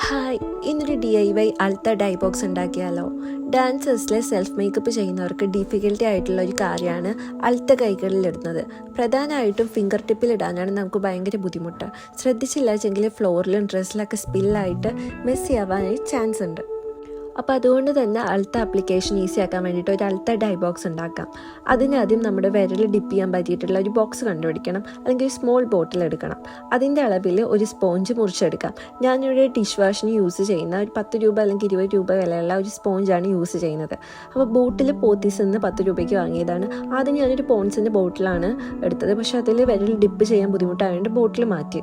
Hi, ഇന്നൊരു DIY അൾത്ത dye box ഉണ്ടാക്കിയാലോ. ഡാൻസേഴ്സിലെ self makeup ചെയ്യുന്നവർക്ക് ഡിഫിക്കൽട്ടി ആയിട്ടുള്ള ഒരു കാര്യമാണ് അൾത്ത കൈകളിലിടുന്നത്. പ്രധാനമായിട്ടും ഫിംഗർ ടിപ്പിലിടാനാണ് നമുക്ക് ഭയങ്കര ബുദ്ധിമുട്ട്. ശ്രദ്ധിച്ചില്ലെങ്കിൽ ഫ്ലോറിലും ഡ്രസ്സിലൊക്കെ സ്പില്ലായിട്ട് മെസ്സി ആവാനായി ചാൻസ് ഉണ്ട്. അപ്പോൾ അതുകൊണ്ട് തന്നെ അൾത്ത ആപ്ലിക്കേഷൻ ഈസി ആക്കാൻ വേണ്ടിയിട്ട് ഒരു അൾത്ത ഡൈ ബോക്സ് ഉണ്ടാക്കാം. അതിനാദ്യം നമ്മുടെ വിരൽ ഡിപ്പ് ചെയ്യാൻ പറ്റിയിട്ടുള്ള ഒരു ബോക്സ് കണ്ടുപിടിക്കണം, അല്ലെങ്കിൽ ഒരു സ്മോൾ ബോട്ടിൽ എടുക്കണം. അതിൻ്റെ അളവിൽ ഒരു സ്പോഞ്ച് മുറിച്ചെടുക്കാം. ഞാനിവിടെ ഡിഷ് വാഷിന് യൂസ് ചെയ്യുന്ന ഒരു 10 രൂപ അല്ലെങ്കിൽ 20 രൂപ വിലയുള്ള ഒരു സ്പോഞ്ചാണ് യൂസ് ചെയ്യുന്നത്. അപ്പോൾ ബോട്ടിൽ പോത്തീസിൽ നിന്ന് 10 രൂപയ്ക്ക് വാങ്ങിയതാണ്. ആദ്യം ഞാനൊരു പോൺസിൻ്റെ ബോട്ടിലാണ് എടുത്തത്, പക്ഷേ അതിൽ വിരൽ ഡിപ്പ് ചെയ്യാൻ ബുദ്ധിമുട്ടായതുകൊണ്ട് ബോട്ടിൽ മാറ്റി.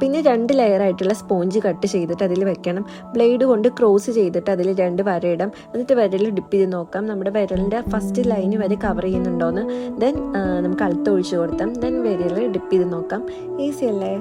പിന്നെ 2 ലെയറായിട്ടുള്ള സ്പോഞ്ച് കട്ട് ചെയ്തിട്ട് അതിൽ വെക്കണം. ബ്ലേഡ് കൊണ്ട് ക്രോസ് ചെയ്തിട്ട് അതിൽ 2 വരയിടാം. എന്നിട്ട് വിരൽ ഡിപ്പ് ചെയ്ത് നോക്കാം നമ്മുടെ വിരലിൻ്റെ ഫസ്റ്റ് ലൈന് വരെ കവർ ചെയ്യുന്നുണ്ടോയെന്ന്. ദെൻ നമുക്ക് അൾത്ത ഒഴിച്ച് കൊടുത്താം. ദെൻ വിരൽ ഡിപ്പ് ചെയ്ത് നോക്കാം. ഈസി അല്ലേ?